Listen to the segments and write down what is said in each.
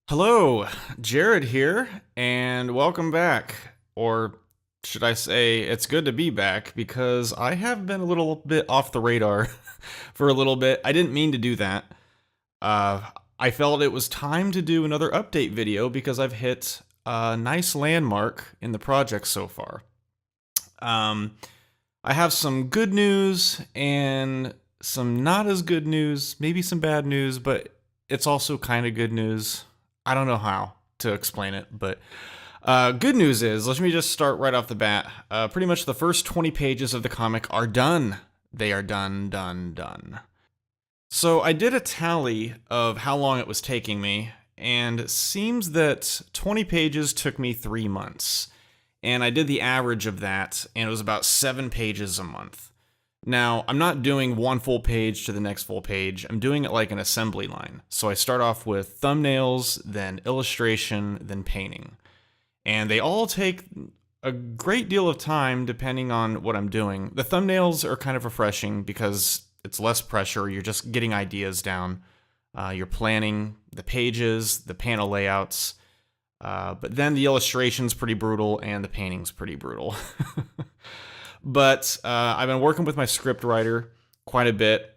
Hello, Jared here, and welcome back. Or should I say, it's good to be back because I have been a little bit off the radar for a little bit. I didn't mean to do that. Uh, I felt it was time to do another update video because I've hit a nice landmark in the project so far. Um, I have some good news and some not as good news, maybe some bad news, but it's also kind of good news. I don't know how to explain it, but good news is, let me just start right off the bat. Pretty much the first 20 pages of the comic are done. They are done, done, done. So I did a tally of how long it was taking me, and it seems that 20 pages took me 3 months. And I did the average of that, and it was about 7 pages a month. Now, I'm not doing one full page to the next full page. I'm doing it like an assembly line. So I start off with thumbnails, then illustration, then painting. And they all take a great deal of time depending on what I'm doing. The thumbnails are kind of refreshing because it's less pressure. You're just getting ideas down. You're planning the pages, the panel layouts. But then the illustration's pretty brutal and the painting's pretty brutal. But I've been working with my script writer quite a bit.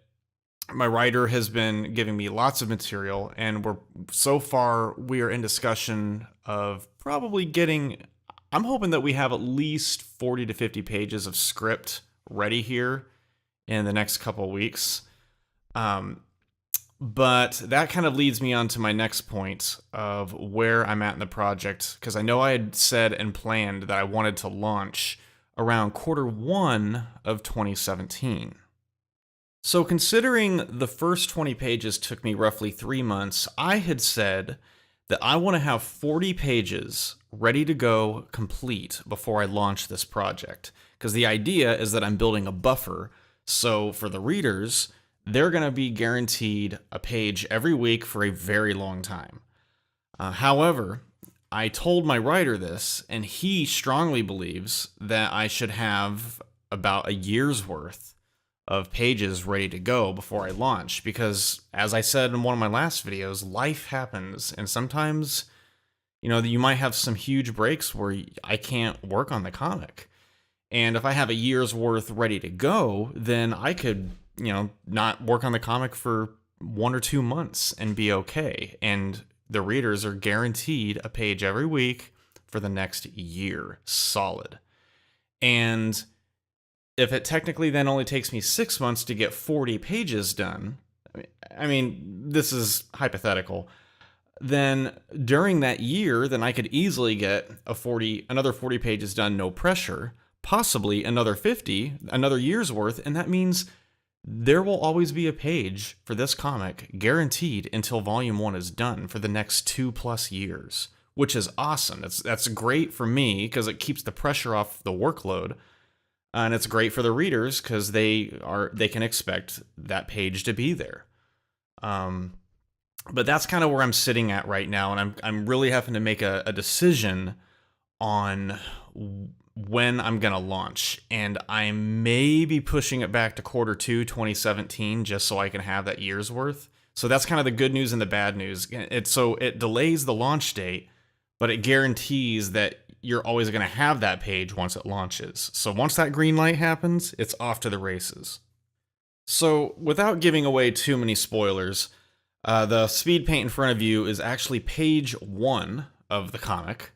My writer has been giving me lots of material, and we are in discussion of probably getting. I'm hoping that we have at least 40 to 50 pages of script ready here in the next couple of weeks. But that kind of leads me on to my next point of where I'm at in the project, because I know I had said and planned that I wanted to launch around Q1 of 2017. So considering the first 20 pages took me roughly 3 months, I had said that I want to have 40 pages ready to go complete before I launch this project. Because the idea is that I'm building a buffer, so for the readers, they're going to be guaranteed a page every week for a very long time. However, I told my writer this, and he strongly believes that I should have about a year's worth of pages ready to go before I launch, because as I said in one of my last videos, life happens, and sometimes, you might have some huge breaks where I can't work on the comic. And if I have a year's worth ready to go, then I could, not work on the comic for 1 or 2 months and be okay. And the readers are guaranteed a page every week for the next year, solid. And if it technically then only takes me 6 months to get 40 pages done, I mean, this is hypothetical, then during that year, then I could easily get another 40 pages done, no pressure, possibly another 50, another year's worth, and that means there will always be a page for this comic guaranteed until volume 1 is done for the next 2+ years, which is awesome. That's great for me because it keeps the pressure off the workload, and it's great for the readers because they can expect that page to be there. But that's kind of where I'm sitting at right now, and I'm really having to make a decision on when I'm going to launch, and I may be pushing it back to Q2 2017 just so I can have that year's worth. So that's kind of the good news and the bad news. It delays the launch date, but it guarantees that you're always going to have that page once it launches. So once that green light happens, it's off to the races. So without giving away too many spoilers, the speed paint in front of you is actually page 1 of the comic.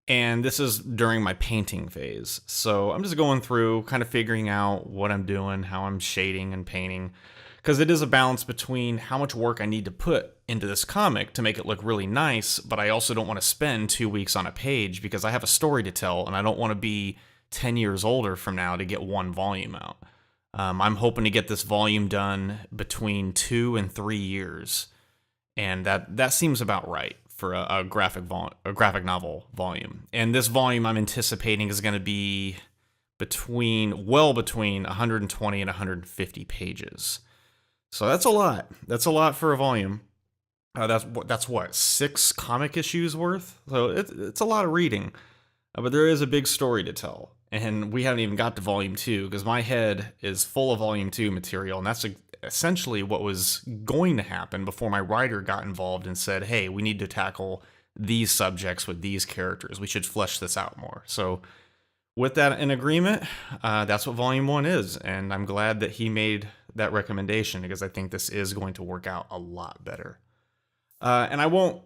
And this is during my painting phase. So I'm just going through, kind of figuring out what I'm doing, how I'm shading and painting. Because it is a balance between how much work I need to put into this comic to make it look really nice, but I also don't want to spend 2 weeks on a page because I have a story to tell, and I don't want to be 10 years older from now to get one volume out. I'm hoping to get this volume done between 2 and 3 years. And that seems about right for a graphic novel volume. And this volume I'm anticipating is going to be between 120 and 150 pages. So that's a lot. That's a lot for a volume. That's what, 6 comic issues worth? So it's a lot of reading. But there is a big story to tell. And we haven't even got to volume 2 because my head is full of volume 2 material, and essentially what was going to happen before my writer got involved and said, hey, we need to tackle these subjects with these characters. We should flesh this out more. So with that in agreement, that's what Volume 1 is. And I'm glad that he made that recommendation because I think this is going to work out a lot better. And I won't,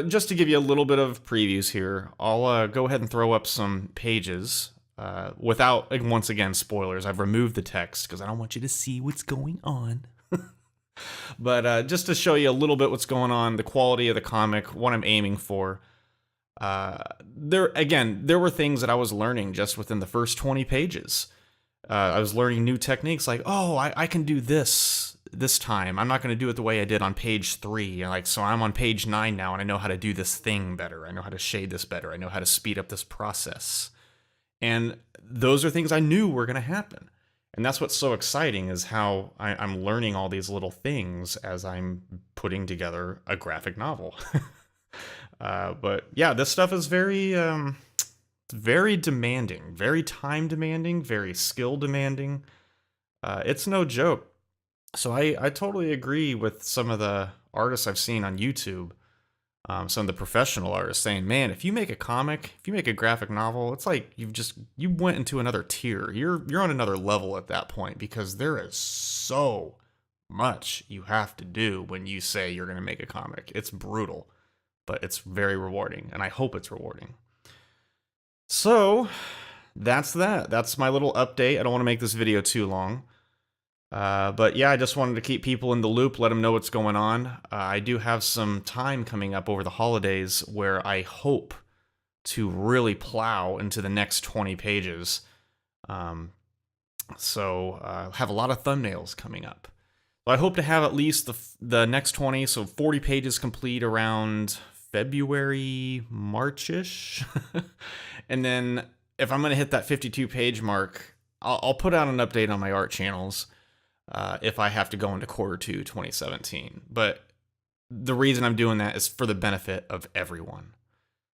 just to give you a little bit of previews here, I'll go ahead and throw up some pages without, once again, spoilers. I've removed the text because I don't want you to see what's going on. But just to show you a little bit what's going on, the quality of the comic, what I'm aiming for. There were things that I was learning just within the first 20 pages. I was learning new techniques like, oh, I can do this time. I'm not going to do it the way I did on page 3. So I'm on page 9 now, and I know how to do this thing better. I know how to shade this better. I know how to speed up this process. And those are things I knew were going to happen. And that's what's so exciting is how I'm learning all these little things as I'm putting together a graphic novel. But yeah, this stuff is very demanding, very time demanding, very skill demanding. It's no joke. So I totally agree with some of the artists I've seen on YouTube, some of the professional artists saying, man, if you make a comic, if you make a graphic novel, it's like you went into another tier. You're on another level at that point because there is so much you have to do when you say you're going to make a comic. It's brutal, but it's very rewarding, and I hope it's rewarding. So that's that. That's my little update. I don't want to make this video too long. But yeah, I just wanted to keep people in the loop, let them know what's going on. I do have some time coming up over the holidays where I hope to really plow into the next 20 pages. So I have a lot of thumbnails coming up. So I hope to have at least the next 20, so 40 pages complete around February, March-ish. And then if I'm going to hit that 52 page mark, I'll put out an update on my art channels. If I have to go into Q2 2017. But the reason I'm doing that is for the benefit of everyone.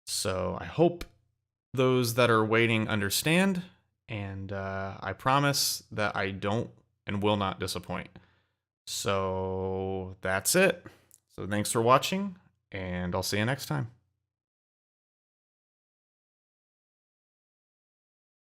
So I hope those that are waiting understand, and I promise that I don't and will not disappoint. So that's it. So thanks for watching, and I'll see you next time.